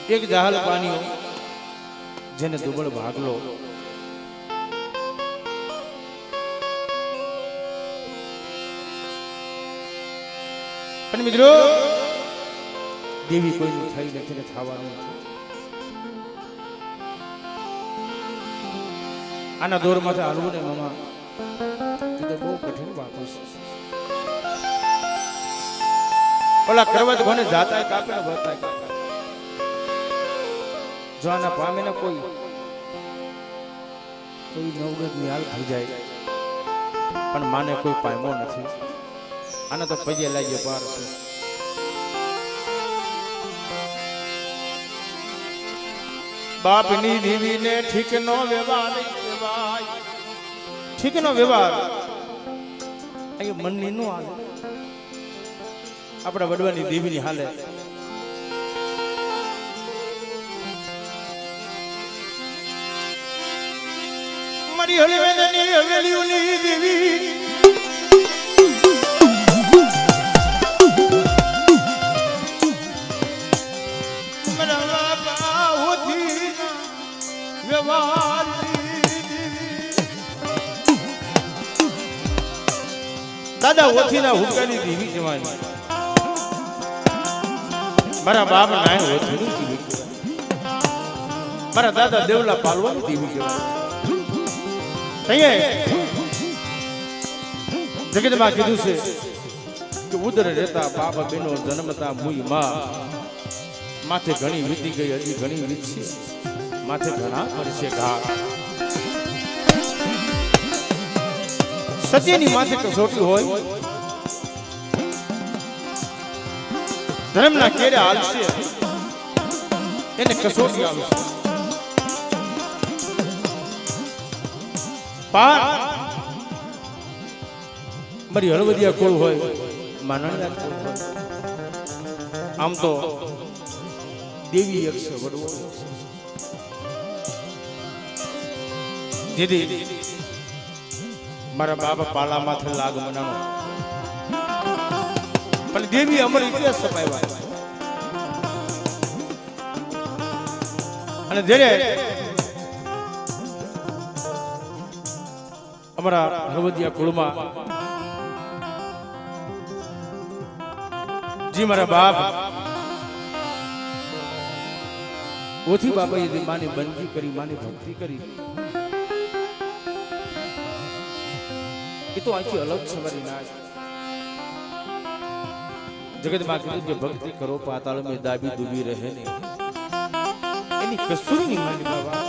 એક જહાલ પાણીઓ જેને દુબળ ભાગલો પણ મિત્રો દેવી કોઈનું થઈ નથી ને થવાનું આના દોરમાંથી હાલવું ને મામા એ તો બહુ કઠિન વાત છે. ઓલા કરવત કોને જાતા કાપે ને બતાય કાપે જો આના પામે ને કોઈ નવગતની હાલ થઈ જાય પણ માને કોઈ પામ્યો નથી. આને તો પગે લાગ્યો પાર છે. બાપની દેવીને ઠીકનો વ્યવહાર ઠીકનો વ્યવહાર અહીં મનની નો હાલે આપણા વડવાની દેવીની હાલે. મારી હળવેની હવેલીઓની દેવી દાદા ઓથીના હુક્કાની દેવી જવાની મારા બાપ નાય ઓથીની દેવી મારા દાદા દેવલા પાલવાની દેવી કહેવાય. જગતમાં કીધું છે કે ઉદર રહેતા બાપ બેનો જન્મતા મુઈ માં માથે ઘણી વીતી ગઈ હજી ઘણી વીતશે માથે ઘણા પડશે ઘા. સત્યની માથે કસોટી હોય ધર્મના કેરે હાલશે એને કસોટી આવશે. મારી હળવદિયા કોળ હોય માનણિયા કોળ હોય આમ તો દેવી યક્ષ વડવો જેથી મારા બાબા પાલામાંથી લાગ મનાનો પણ દેવી અમર ઇતિહાસ છપાવ્યા અને જ્યારે અમારા હળવદિયા કુળમાં જી મારા બાપ ઓથી બાબાએ માની બંદગી કરી માની ભક્તિ કરી એ તો આથી અલગ સવારી ના જગતમાં કીધું કે ભક્તિ કરો પાતાળ મેં દાબી ડૂબી રહે ને એની કસૂર ની માની બાબા.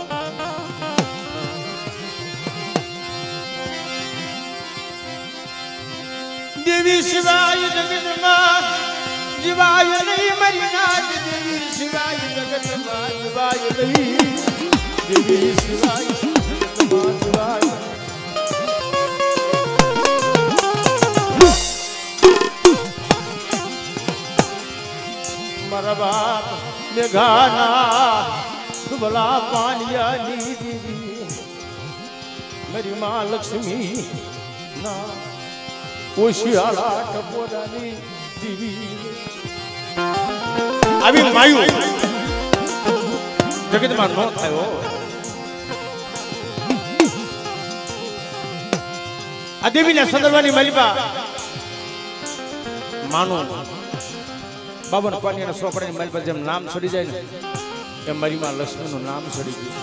દેવી શિવાય જગતમાં જીવાય નહીં મરી નાજ દેવી શિવાય જગતમાં જીવાય નહીં દેવી શિવાય જગતમાં જીવાય. મારા બાપ મેઘાના દુબળા પાનિયાની દેવી મારી માં લક્ષ્મી ના ઓશિયાળા ટપોરાની દેવી આવી માયું જગતમાં ન થયો. આ દેવીને સદરવાની મલિપા માનો બાબન પાણીના સોપડાની મારી પાસે જેમ નામ છડી જાય ને એમ મારી માં લક્ષ્મીનું નામ છડી ગયું.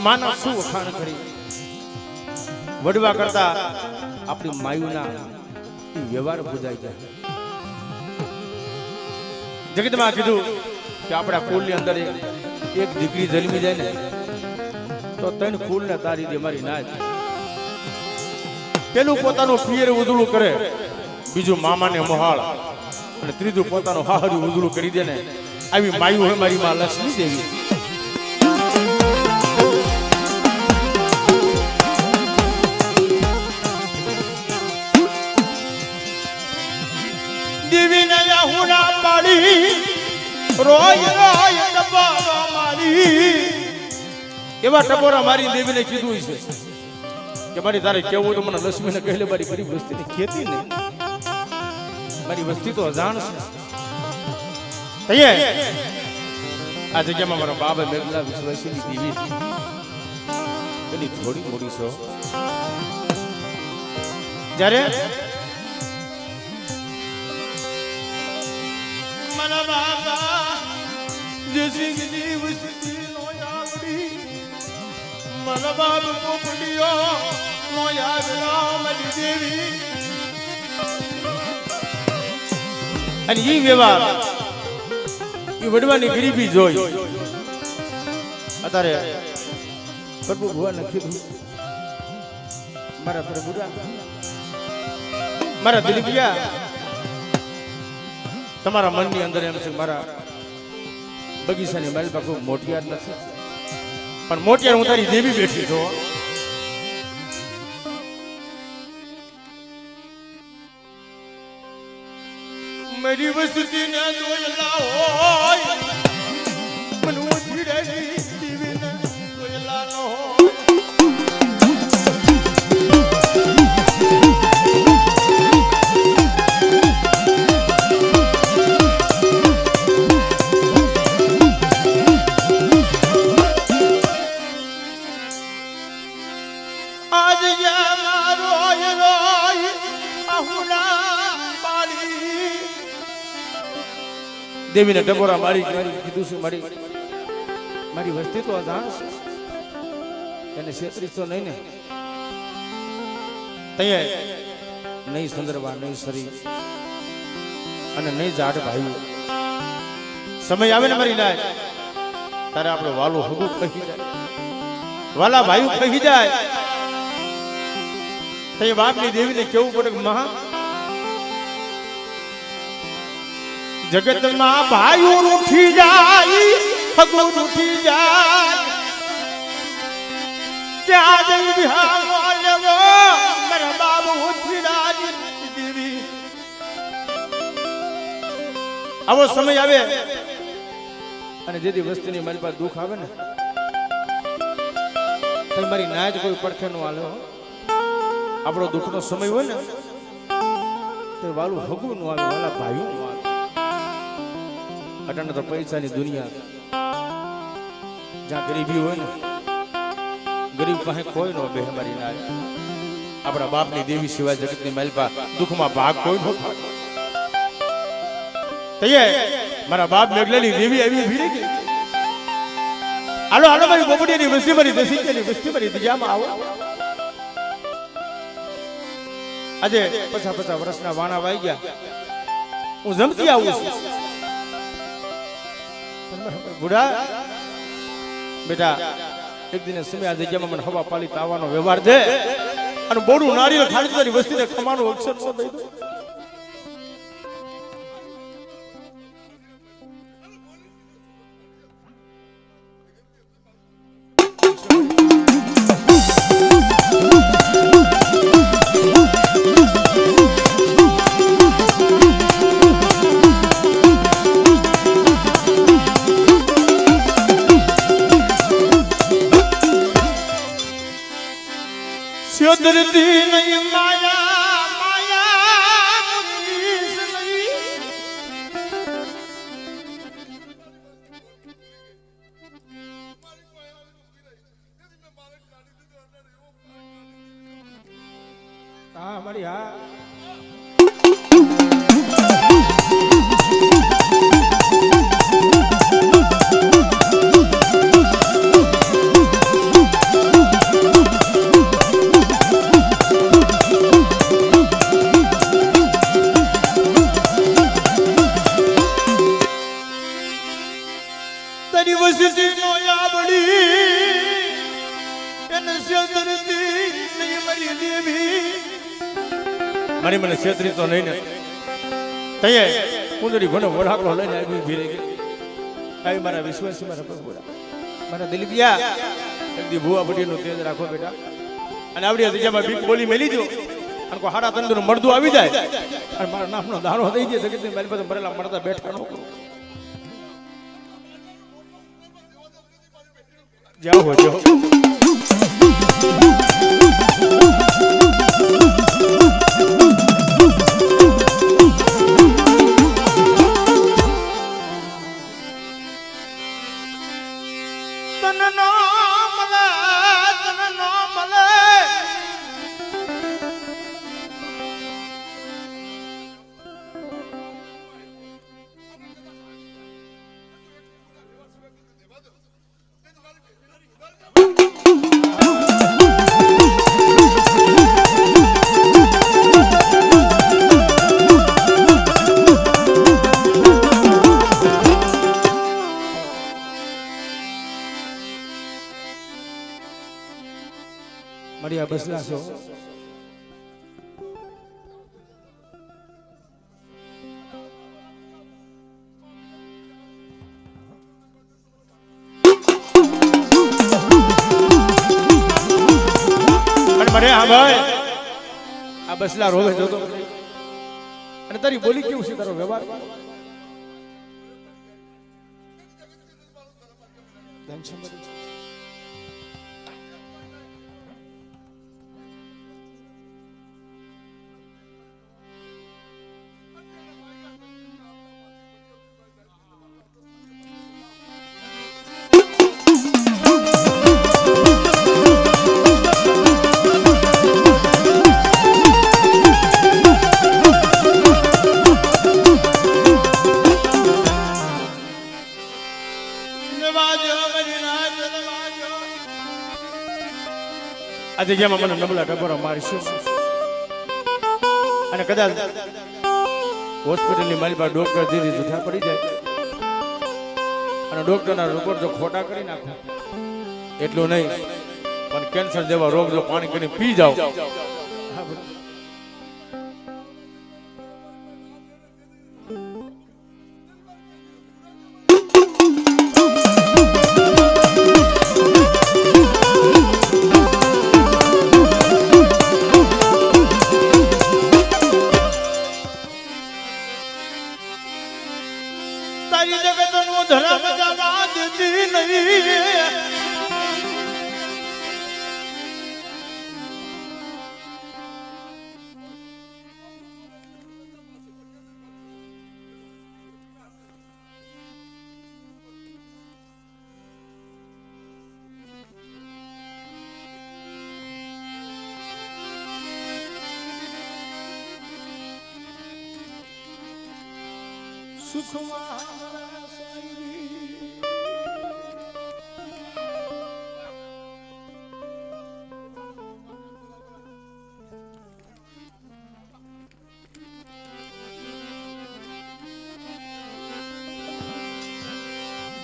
માના શું વખાણ કરી વડવા કરતા આપણી માયુના વ્યવહાર બુજાઈ જાય. જગતમાં કીધું કે આપણા કુળની અંદર એક દીકરી જન્મી જાય ને તો ત્રણ કુળને તારી દે મારી નાચ. પેલું પોતાનું પિયર ઉજળું કરે, બીજું મામાને મોહાળ અને ત્રીજું પોતાનું હાહરું ઉજળું કરી દે ને આવી માયુ હે મારી માં લક્ષ્મી દેવી. દેવી ને હું રોય રોય ટપોરા મારી એવા ટપોરા મારી દેવીને કીધું છે કે મારી તારે કેવું તો મને લક્ષ્મીને કહી લે મારી ગરીબ વસ્તીની ખેતી નહીં મારી વસ્તી તો અજાણ છે આ જગ્યામાં મારા બાબા મેઘલા વિશ્વાસીની દેવી એની થોડી મોડી છો જ્યારે મારા બાબા જે સિંગની વસ્તી નો આવડી મારા બાપ પોપડીયો નો આવડા મારી દેવી અને ઈ વ્યવહાર ઈ વડવાની ગરીબી જોઈ અત્યારે પ્રભુ ભગવાન કીધું મારા પ્રભુરા મારા દિલીપિયા તમારા મનની અંદર એમ છે મારા બગીચાની મારી પાસે મોટિયાર નથી પણ મોટિયાર હું તારી દેવી બેઠી છું મારી વસ્તીને જોયેલા હોય પણ હું ધીરેની દેવીને જોયેલા ન હોય દેવીને ટપોરા મારી કીધું છે મારી વસ્તી તો અજાણ છે એને છેતરીશ તો નહીં ને તૈયાર નહીં સંદર્ભા નહીં શરી અને નહીં જાડ ભાઈ સમય આવે ને મારી નાય તારે આપણે વાલું હગું કહી જાય વાલા ભાઈ કહી જાય તૈયાર બાપની દેવીને કેવું પડે મહા જગતમાં ભાઈ ઉઠી જાય હગું ઉઠી જાય ત્યાં જઈ વિહાર લેવો મારા બાબુ ઉઠી જાય દેવી આવો સમય આવે અને જેથી વસ્તીની મારી પાસે દુઃખ આવે ને તો મારી નાજ કોઈ પડખે નો હાલે આપણો દુઃખનો સમય હોય ને તો વાલું હગું નો આવે વાલા ભાઈઓ નો આવે અટાણે તો પૈસાની દુનિયા જ્યાં ગરીબી હોય ને ગરીબ પાસે કોઈ નો બે મારી ના આપણા બાપની દેવી સિવાય જગતની માલપા દુઃખમાં ભાગ કોઈ નો થાય મારા બાપ મેઘલાની દેવી આવી ભીડી ગઈ હાલો હાલો મારી બોબડીની વસ્તી મારી દસીની વસ્તી મારી દિજામાં આવો આજે 50 વર્ષના વાણા વાઈ ગયા હું જમતી આવું છું બુડા બેટા એક દિને સમય આ જગ્યામાં મને હવા પાલી તાવાનો વ્યવહાર દે અને બોડું નારિયેળ ખાડી તારી વસ્તીને ખમાનું અક્ષર નો દઈ દો દર્દી નહીં માયા માયા મુરીસ નહીં હા મારી હા મારી મને છેતરી તો નહીં ને તૈયાર કુંદડી ઘણો વડાકડો લઈને આવી ભીરે ગઈ આવી મારા વિશ્વાસી મારા પ્રભુરા મારા દિલીપિયા એક દી ભુવા બડીનું તેજ રાખો બેટા અને આવડી જગ્યામાં બીક બોલી મેલી દો અને કોઈ હાડા તંદુરનું મળદું આવી જાય અને મારા નામનો દાણો થઈ જાય જગતની મારી પાસે ભરેલા મળતા બેઠા ન કરું જાઓ હો જાઓ મળ્યા બસલા છો મરે હા ભાઈ આ બસલા રોવે જોતો અને તારી બોલી કેવું છે તારો વ્યવહાર આ જગ્યામાં મને નબળા ટકોરા મારશું અને કદાચ હોસ્પિટલની મારી પાસે ડોક્ટર ધીરે જૂઠા પડી જાય અને ડોક્ટરના રિપોર્ટ જો ખોટા કરી નાખો એટલું નહીં પણ કેન્સર જેવા રોગ જો પાણી કરીને પી જાઓ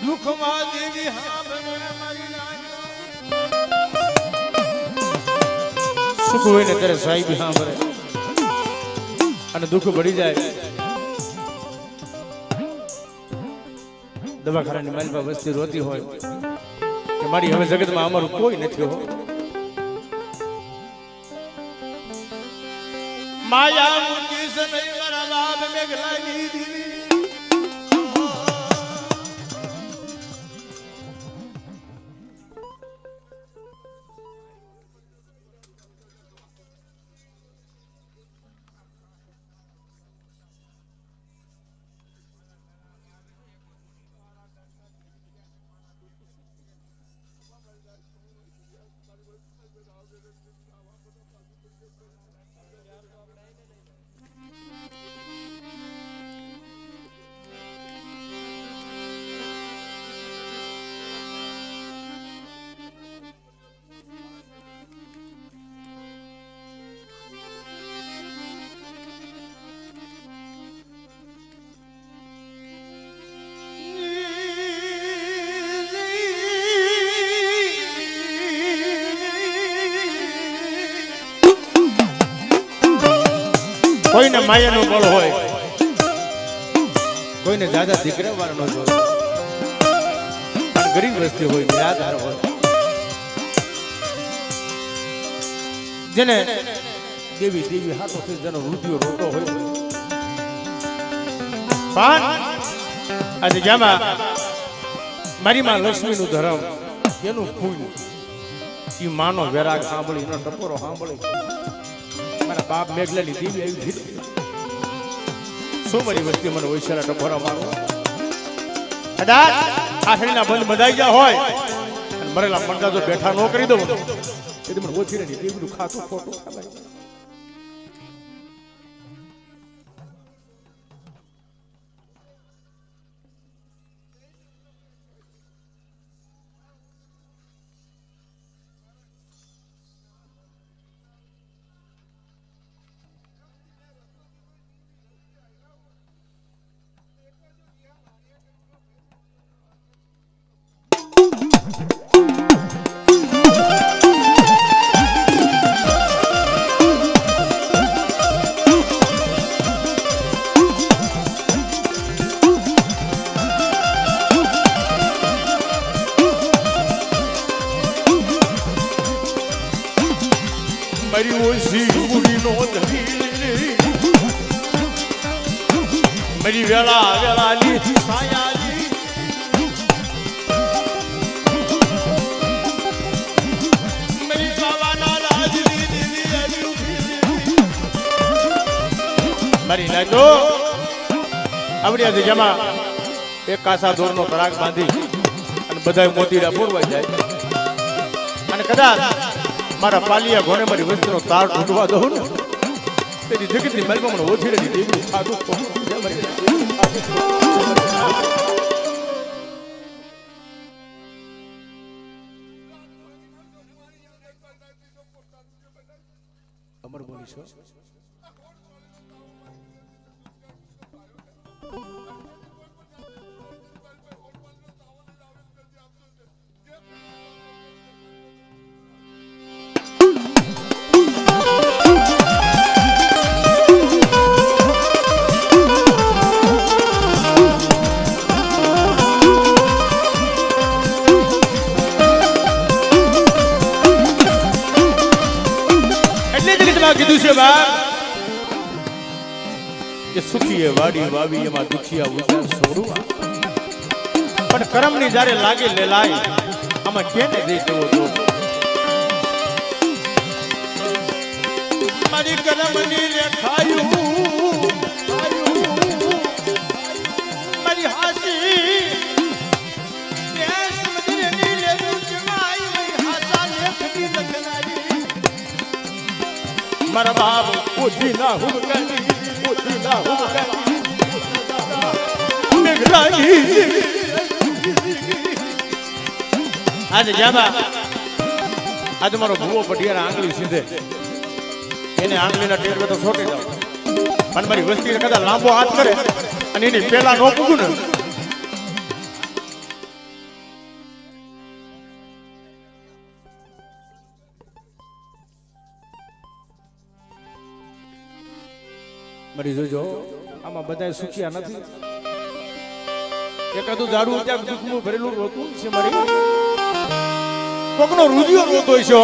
દુઃખમાં દેવી સુખ હોય ને ત્યારે સાહેબ સાંભળે અને દુઃખ ભરી જાય દવાખાનાની મારી પાસે વસ્તી રોતી હોય કે મારી હવે જગતમાં અમારું કોઈ નથી હો માયા મુંજી સે નહીં મારા બાપ મેઘલા દીદી કોઈને માયાનો બળ હોય કોઈને દાદા દીકરા વાળનો હોય ગરીબ વસ્તી હોય નિરાધાર હોય જેને દેવી દેવી હાથોથી જેનો રૂપિયો રોટો હોય પણ આ જગ્યામાં મારી માં લક્ષ્મીનું ધર્મ એનું ફૂલ ઈ માનો વેરાગ સાંભળી એનો ટપોરો સાંભળી મારા બાપ મેઘલાની દીવી આવી દીધી શું મારી વસ્તી મને ઓછાના ટપોરા મારો કદાચ આખરીના બંધ બંધાઈ ગયા હોય અને મરેલા પડદા જો બેઠા ન કરી દઉં એટલે મને ઓછી નથી એ બધું ખાતું ખોટું ખબર મારી વેલા વેલાની છાયાજી મારી બાવાના રાજની દીદી મારી નાજો આવડિયા જગ્યામાં એક કાસા દોરનો પરાગ બાંધી અને બધાય મોતીડા પૂરવા જાય અને કદાચ મારા પાલિયા ઘોડે મારી વસ્તુનો તાર ઢૂંઢવા દઉં ને તેની જગતની માલમાં મને ઓછી રહી દેવી ખાધું અમર બોલીશો કીધું છે બાપ કે સુખીએ વાડી વાવી એમાં દુખિયા ઉજાર છોડવા પણ કરમની જ્યારે લાગે લેલાય આમાં કેને દઈ દેવો તો મારી કરમની લેખાયું મારી હાસી દેશ મદરની લેવું જમાઈ હાસા લેખની લખનારી મારા બાપ ઓછી ના હુમકાની મેઘરાજી આજે જાબા આજે મારો ભૂવો પટિયારા આંગળી સીધે એને આંગળીના ટેરવે તો છોટી જાવ પણ મારી વસ્તી કદાચ લાંબો હાથ કરે અને એની પેલા ન પૂગું ને મરી જોજો આમાં બધા સુખિયા નથી એકાદું દારૂ ત્યાં દુઃખનું ભરેલું રોતું છે મારી કોકનો રૂધિયો રોતો છે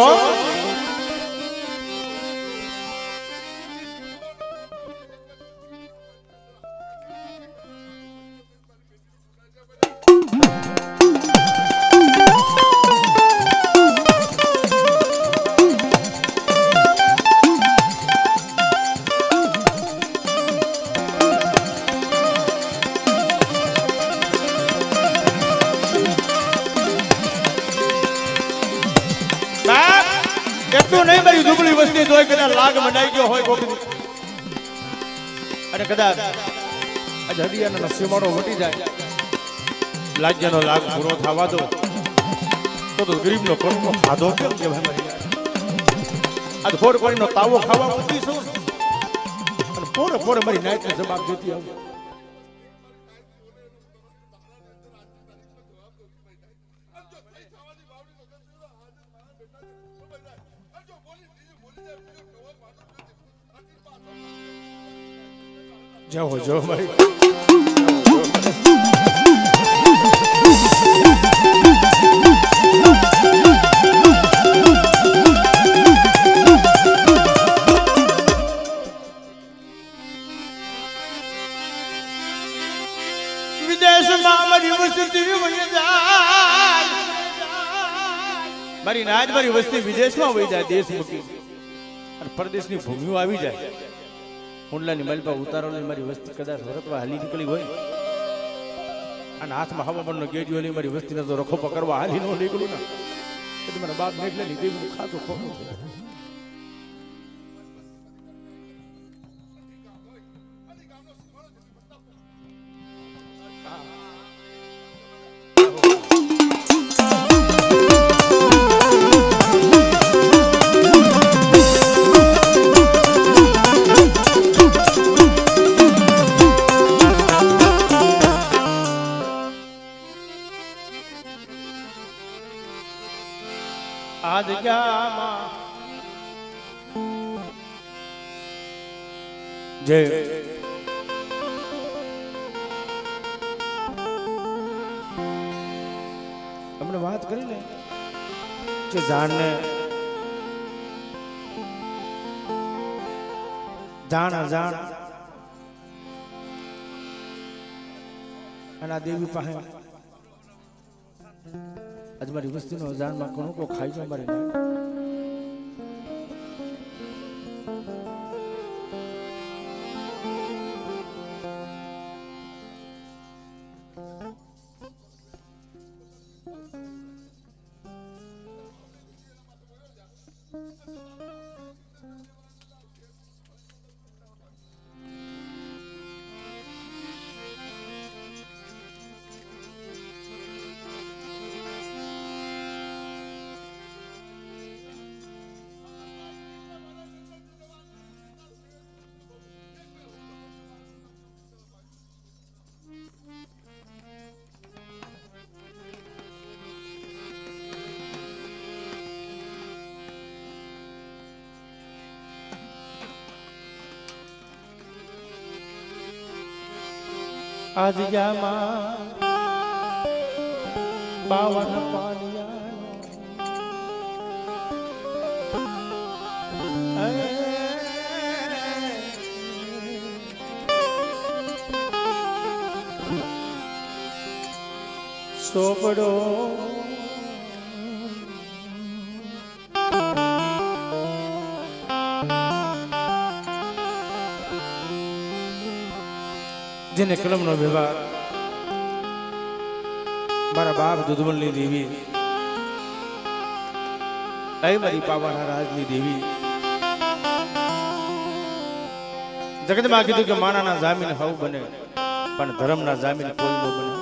એટલું નહીં મારી દુબળી વસ્તી જોઈ કદાચ લાગ મંડાઈ ગયો હોય કોકની અને કદાચ આજ હડિયાનો સીમાડો વટી જાય લાજ્યનો લાગ પૂરો થવા દો તો ગરીબનો કોણનો ખાધો કેમ કહેવાય મારી આજ ફોર પડીનો તાવો ખાવા મૂકીશું અને પોરે પોરે મારી નાઈટને જવાબ દેતી આવું જાઓ જો મારી વિદેશમાં મારી વસ્તી વળી જાય મારી નાજ મારી વસ્તી વિદેશમાં વહી જાય દેશ મૂકી અને પરદેશની ભૂમિઓ આવી જાય કુંડલાની મલપા ઉતારોની મારી વસ્તી કદાચ વરતવા હાલી નીકળી હોય અને હાથમાં હવામાનનો ગેડિયો લઈ મારી વસ્તીને તો રખો પકડવા હાલી ન નીકળું ને એટલે મારા બાપ મેઘલે લીધે હું ખાતો ખોખું આજ ક્યામાં જય હમણે વાત કરી ને કે જાણને જાણ અજાણ અને આ દેવી પાસે આજ મારી વસ્તીનો અજાણમાં ઘણું કો ખાઈ જાય મારી ના આજ જામાં 52 પાનિયા સોપડો જેને કલમનો વ્યવહાર મારા બાપ દુધમલની દેવી અહીં મારી પાવાના રાજની દેવી જગતમાં કીધું કે માણાના જામીન હવ બને પણ ધર્મના જામીન કોઈ ન બને.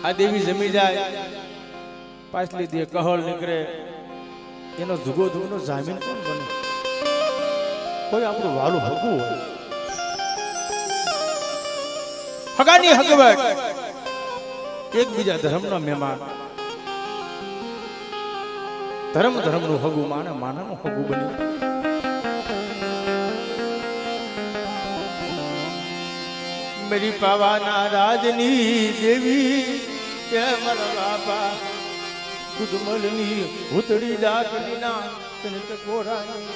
આ દેવી જમી જાય પાછલી દે કહળ નીકળે એનો જુગો જુગનો જામીન કોણ બને? કોઈ આપણું વાલું હગું હોય હગાની હગવટ એકબીજા ધર્મના મહેમાન ધર્મ ધર્મનું હગું માના માનાનું હગું બન્યું. મેરી પાવાના રાજની દેવી કે મારા બાપા દુધમલની ભૂતડી ડાકડીના તને કોરાની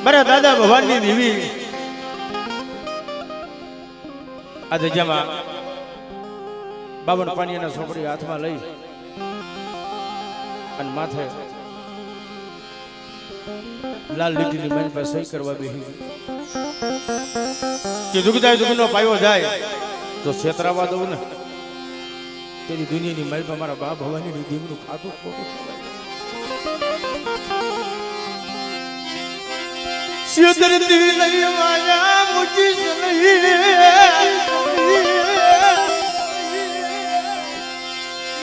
મારા દાદા ભગવાનની દેવી આ જગ્યામાં 52 પાણીના સોપડી હાથમાં લઈ અને માથે લાલ લીટીની મારી પાસે સહી કરવા બેસી કે દુઃખદાય દુઃખનો પાયો જાય તો છેતરાવા દઉં ને તેની દુનિયાની મારી મારા બાપ ભવાની દેવીનું ખાતું ખોટું સિદ્ધરતી લઈ માયા મુજી સનહી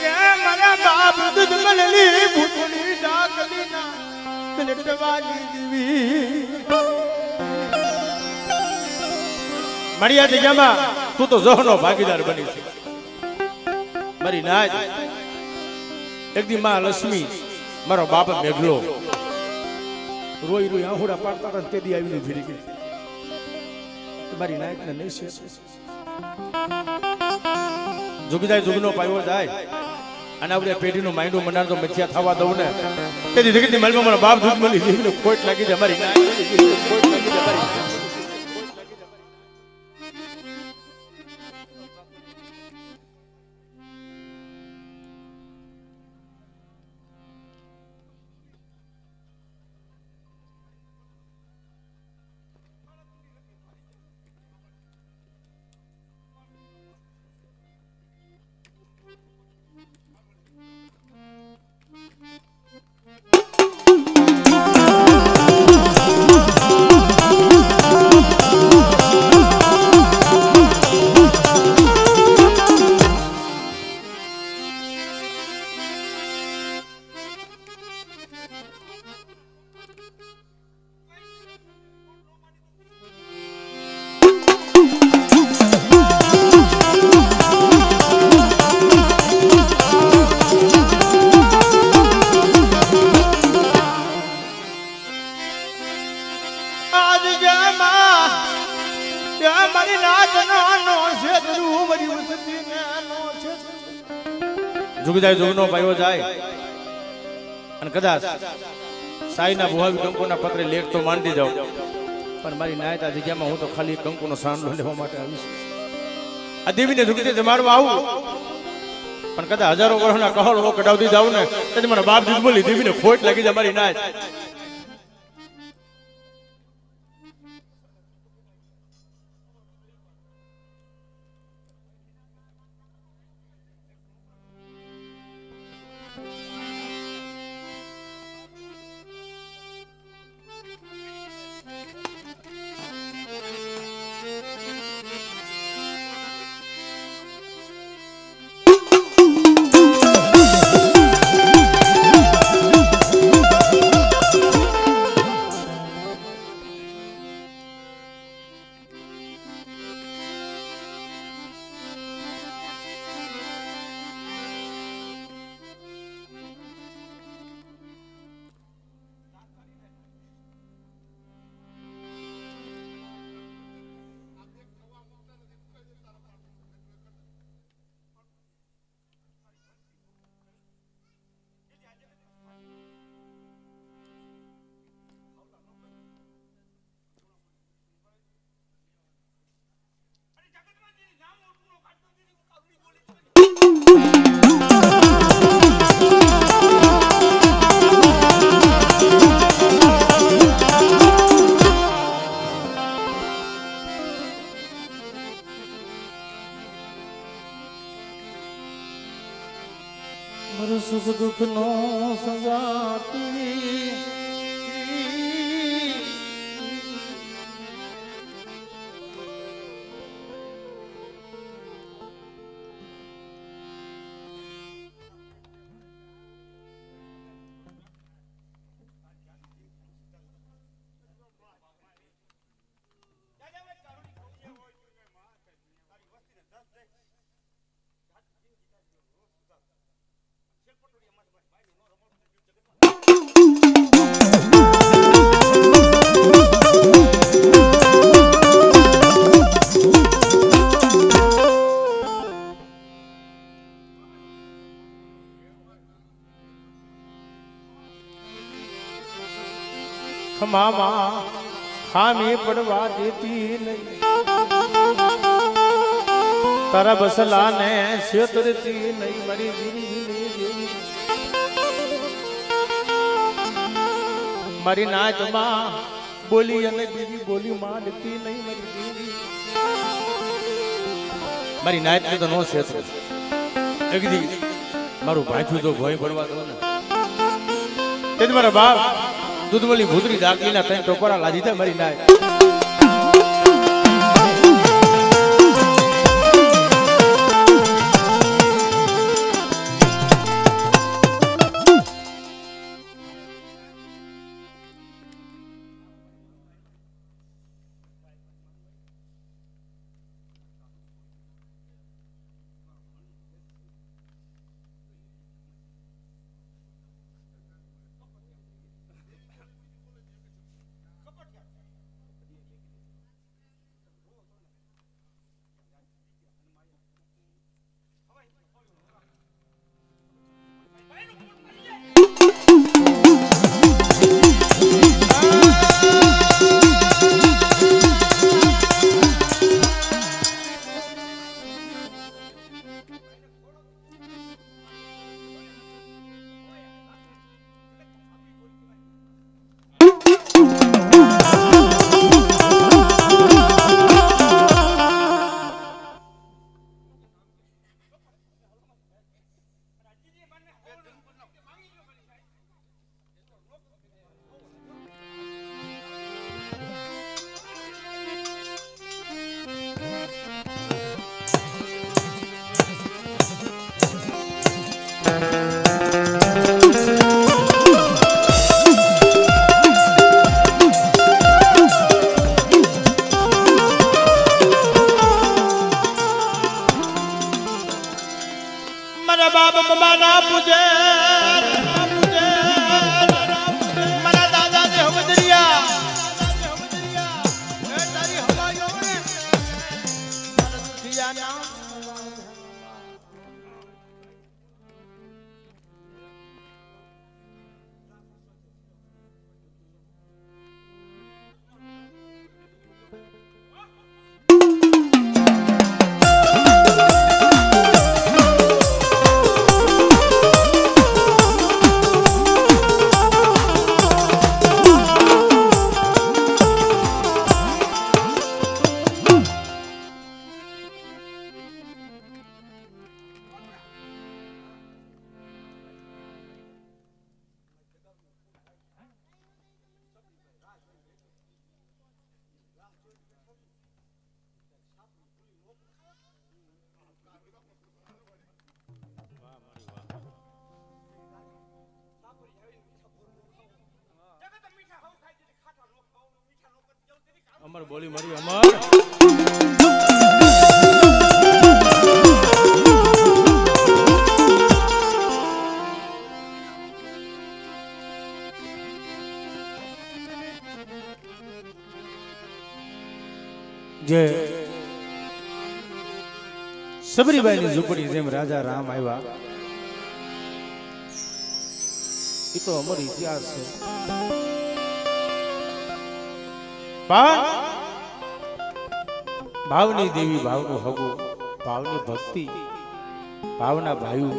યે મારા બાપ દુધમલની ભૂતની ડાકલીના કનેટવાની દેવી મળ્યા જગ્યામાં તું તો જોહનો ભાગીદાર બની છે મારી નાજ. એક દી માં લક્ષ્મી મારો બાપ મેઘલો રોઈ રોઈ આહુડા પાડતા હતા તે દી આવીને ભીડી ગઈ મારી નાયકને નહીં છે જુગદાય જુગનો પાયો જાય અને આપણે પેઢીનું માઇન્ડું મનાર તો મચ્યા થવા દઉં ને તેથી જગતની માલમાં મારા બાપ દૂધ મળી દેવીને ખોટ લાગી જાય મારી નાયક ખોટ લાગી જાય મારી જુગ જાય જુગનો પાયો જાય અને કદાચ સાઈના ભુવાવી કંકુના પત્રે લેખ તો માંડી જાઉં પણ મારી નાયતા જગ્યામાં હું તો ખાલી કંકુનો સાંડલો લેવા માટે આવીશ આ દેવીને જુગતે જમાડવા આવું પણ કદાચ હજારો વર્ષના કહો કઢાવતી જાઉં ને તેથી મને બાપ દીધ બોલી દેવીને ખોટ લાગી જાય મારી નાય સુખ દુઃખ નો સંગાતી ખમામાં ખામી પડવા દેતી નહીં તારા બસલાને છેતરતી નહીં મારી દેવી મારી નાચમાં બોલી અને બીજી બોલી માંડતી નહીં મારી દેવી મારી નાચ તો નો છેતર એકદી મારું ભાઈથું તો ભોય ભરવા દો ને તે મારા બાપ દૂધમલી ભૂતરી દાખલીના ત્રણ ટોપરા લાદી થાય મારી નાય અમર બોલી મારી અમર જે સબરીબાઈની ઝૂંપડી જેમ રાજા રામ આવ્યા એ તો અમર ઇતિહાસ છે. ભાવની દેવી ભાવનું હગું ભાવની ભક્તિ ભાવના ભાઈ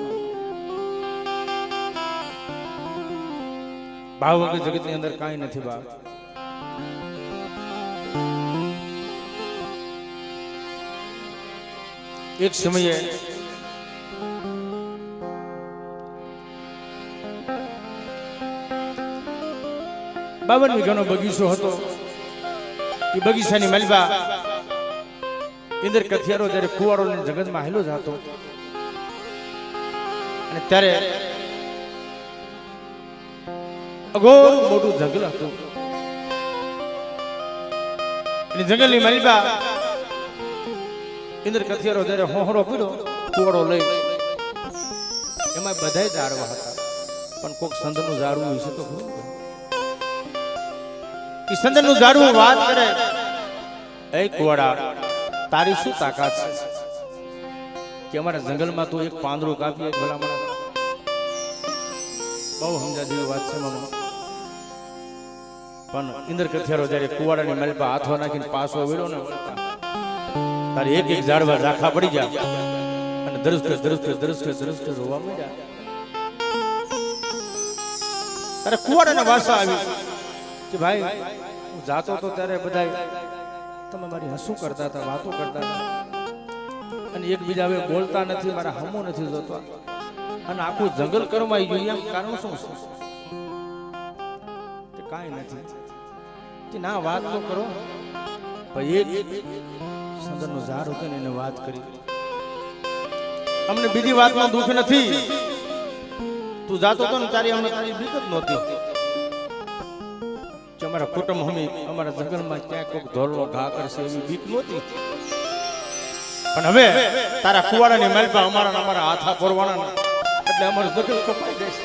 ભાવ વગર જગતની અંદર કાંઈ નથી. ભાવ એક સમયે બાવન વીઘાનો બગીચો હતો. એ બગીચાની મલબા ઇન્દ્ર કથિયારો જયારે કુવારો જગતમાં હેલો જતો અને ત્યારે અઘોર મોટું જંગલ હતું. અને જંગલની મલબા ઇન્દ્ર કથિયારો જયારે હોહરો પીડ્યો કુવારો લઈ એમાં બધાય ઝાડવા હતા પણ કોક સંતનું ઝાડવું વિશે તો એ સંતનું ઝાડવું વાત કરે એ કુવાડા તારી શું તાકાત છે કે અમારા જંગલમાં તો એક પાંદડું કાપીએ ભલામણ. બહુ સમજા જેવી વાત છે મામા. પણ ઇન્દ્ર કથિયારો જયારે કુવાડાની મલપા હાથો નાખીને પાછો વેળો ને તારે એક એક ઝાડવા ઝાખા પડી ગયા અને દરસકે રોવા માંડ્યા. તારે કુવાડાના વાસા આવી કે ભાઈ હું જાતો તો ત્યારે બધા તમે મારી હસું કરતા હતા વાતો કરતા હતા અને એકબીજા હવે બોલતા નથી મારા હમો નથી જોતો અને આખું જંગલ કરમાઈ ગયું એમ કારણ શું છે? કાંઈ નથી કે ના વાત તો કરો. એક સંદરનું ઝાડ હતું ને એને વાત કરી અમને બીજી વાતમાં દુઃખ નથી. તું જાતો હતો ને તારી અમને તારી બીક જ નહોતી કે અમારા કુટુંબ હમી અમારા જંગલમાં ક્યાંક કોઈક ધોરણો ઘા કરશે એવી બીક નહોતી. પણ હવે તારા કુવાડાની મલપા અમારા હાથા ફોરવાના એટલે અમારું જંગલ કપાઈ જશે.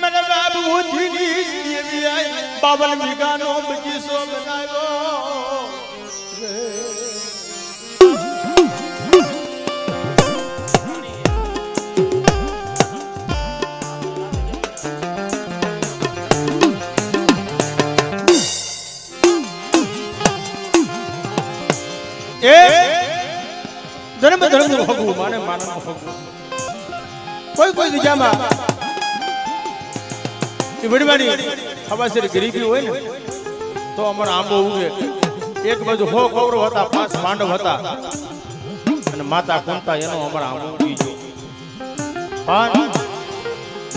મને બાબુ બાવન વીઘાનો બગીચો બનાવ્યો. ધર્મ નું હગું માને માનવનું હગું કોઈ દિશામાં એ વડવાની ખવાસેર ગરીબી હોય ને તો અમારા આંબો ઉગે. એક બાજુ 100 કૌરવ હતા 5 પાંડવ હતા અને માતા કુંતા એનો અમારા આંબો ઉગી ગયો. પણ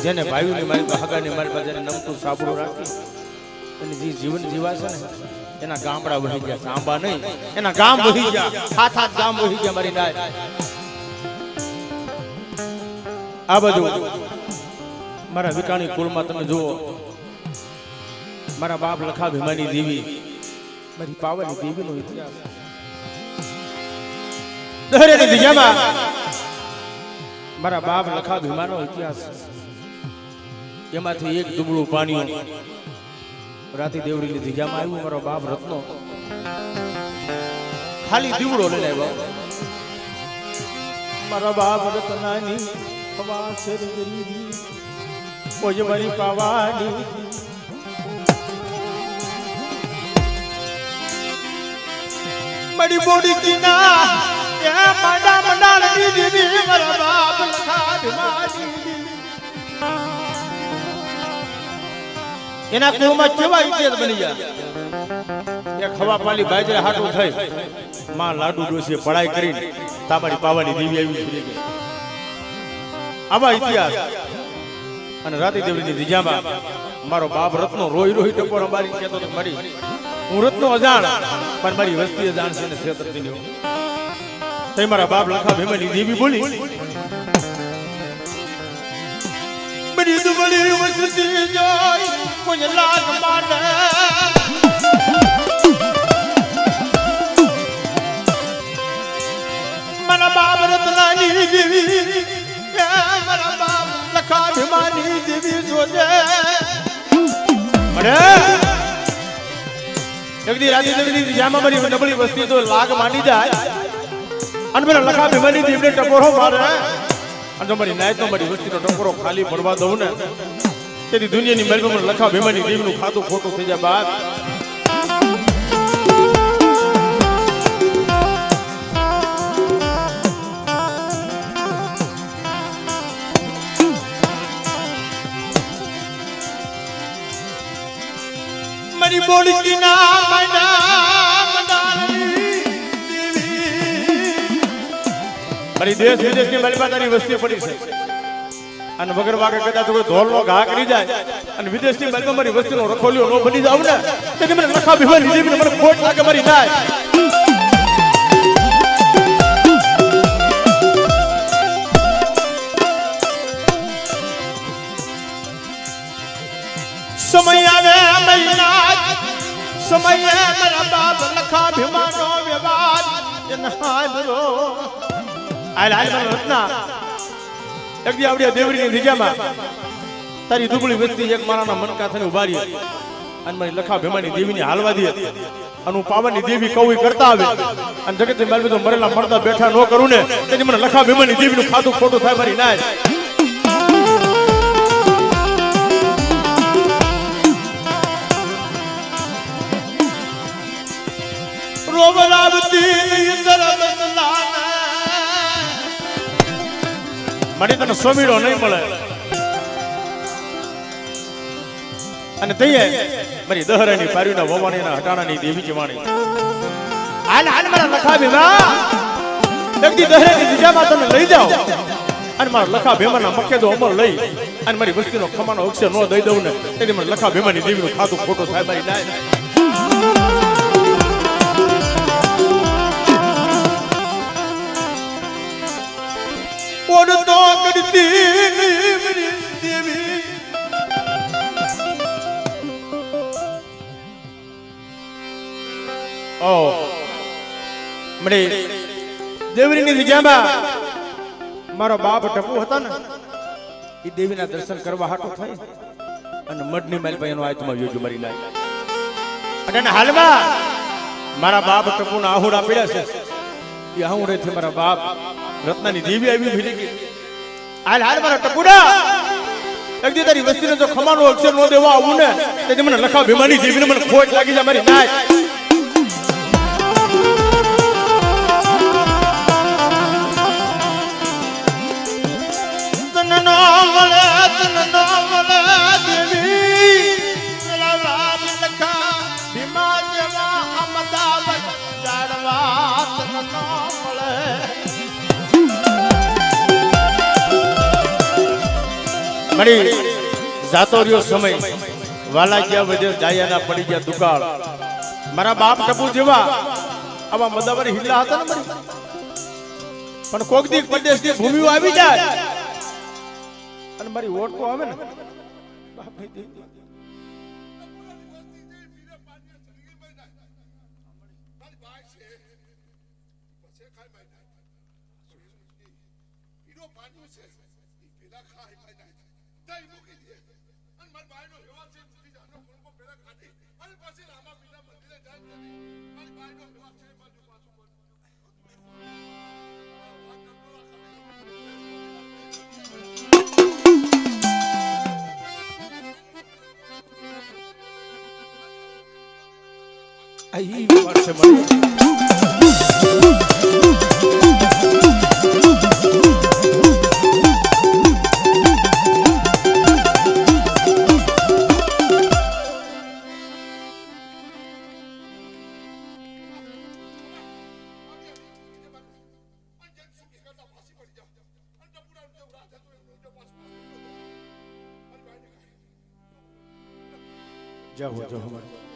જેને ભાઈઓની મારી હગાની મારી પાસે નમતું સાબરું રાખી અને જે જીવન જીવાશે ને એના ગામડા વહી ગયા છે. આંબા નહીં એના ગામ વહી ગયા. હાથ ગામ વહી ગયા મારી નાય. આ બાજુ મારા વિકાણી કુળમાં તમે જુઓ મારા બાપ લખા ભીમાની દેવી મારી પાવાની દેવીનો ઇતિહાસ દહેરેની દિશામાં મારા બાપ લખા ભીમાનો ઇતિહાસ. એમાંથી એક દુબળું પાણી રાતી દેવડીની દિશામાં આવ્યું. મારો બાપ રત્નો ખાલી દીવડો લઈને આવ્યો. મારા બાપ રત્નાની ખવાસેર ગરીબી કોઈ મારી પાવાની મારી બોડી કિના એ માડા મંડાળની દેવી મારા બાપ લખા ભીમાની એના કુળમાં કેવા ઇતિહાસ બની ગયા. એક હવા પાલી બાજરે હાટું થઈ માં લાડુ ડોસીએ પડાઈ કરીને તાબારી પાવાની દેવી આવી ફરી ગઈ. આવા ઇતિહાસ. અને રાતી દેવની દિજામાં મારો બાપ રત્નો રોઈ ટકોર મારી કહેતો તો મારી હું રત્નો અજાણ પણ મારી વસ્તી અજાણ છે ને છેતરતી નહીં. તે મારા બાપ લખા ભીમાની દેવી બોલી મરી દુબળી વસતી જોઈ કોઈ લાગ માને મારા બાપ રત્નાની દેવી મારા બાપ લખા ભીમાની દેવી જોજે અરે એકદી રાજી દેવી જામા મારી નબળી વસ્તી તો લાગ માંડી જાય અને મને લખા ભીમાની દેવીને ટકોરો મારે અને તમારી નાયત નો મારી વસ્તીનો ટકોરો ખાલી પડવા દઉં ને તેથી દુનિયાની મહેલમાં મને લખા ભીમાની દેવીનું ખાતું ખોટું થઈ જાય બાપ મારી બોડકી ના મારી દેશ વિદેશની મારી માતાની વસ્તી પડી છે અને વગર વાગે કદાચ કોઈ ધોળનો ઘા કરી જાય અને વિદેશની મારી મારી વસ્તીનો રખોલિયો નો બની જાવ ને તેથી મને લખા ભીમાની દેવીને મને ખોટ લાગે મારી નાય સમય આવે મહિના સમય મારા બાપ લખા ભીમાનો વ્યવહાર જનહાય બરો આલ મારા રત્ના એકદી આવડી દેવરીની દિજામાં તારી દુબળી વસ્તી એક મારાના મનકા થઈને ઉભા રહી અને મારી લખા ભીમાની દેવીની હાલવા દી અને હું પાવાની દેવી કૌવી કરતા આવે અને જગતની મારી તો મરેલા મરતા બેઠા ન કરું ને તેથી મને લખા ભીમાની દેવીનું ખાતું ખોટું થાય મારી નાય મને તને સોમીડો નહીં મળે અને તઈએ મારી દહરાની પારીના વવાણીના હટાણાની દેવી જવાણી હાલ હાલ મારા લખા ભીમા એકદી દહરાની દિશામાં તમે લઈ જાઓ અને મારા લખા ભીમાના મકેદો અમર લઈ અને મારી વસ્તીનો ખમાનો અક્ષર ન દઈ દઉં ને તેથી મને લખા ભીમાની દેવીનું ખાતું ખોટું થાય મારી નાય તો કરતી દેવી ઓ મને દેવરીની જગ્યામાં મારો બાપ ટપુ હતા ને એ દેવીના દર્શન કરવા હાટો થઈ અને મઢની માલ ભાઈ એનો આત્મા યોજો મારી લાય અને હાલમાં મારા બાપ ટપુના આહુડા પડ્યા છે એ આહુડેથી મારા બાપ રત્નાની દેવી આવી ભીલી ગઈ હાલ હાલ મારા ટપુડા એકદી તારી વસ્તીને જો ખમાનો અક્ષર ન દેવા આવું ને તેથી મને લખા ભીમાની દેવીને મને ખોટ લાગી જાય મારી નાય તન નો મળે દેવી લખા ભીમા જેવા અમદાવાદ જાડવા તન નો મળે મળી જાતો રહ્યો સમય વાલા ગયા વધે જાયાના પડી ગયા દુકાળ મારા બાપ ટપુ જેવા આવા મદાવારી હિલ્લા હતા ને મરી પણ કોક દી પ્રદેશની ભૂમિઓ આવી જાય અને મારી વોટ તો આવે ને બાપ ahí se જાઓ જાઓ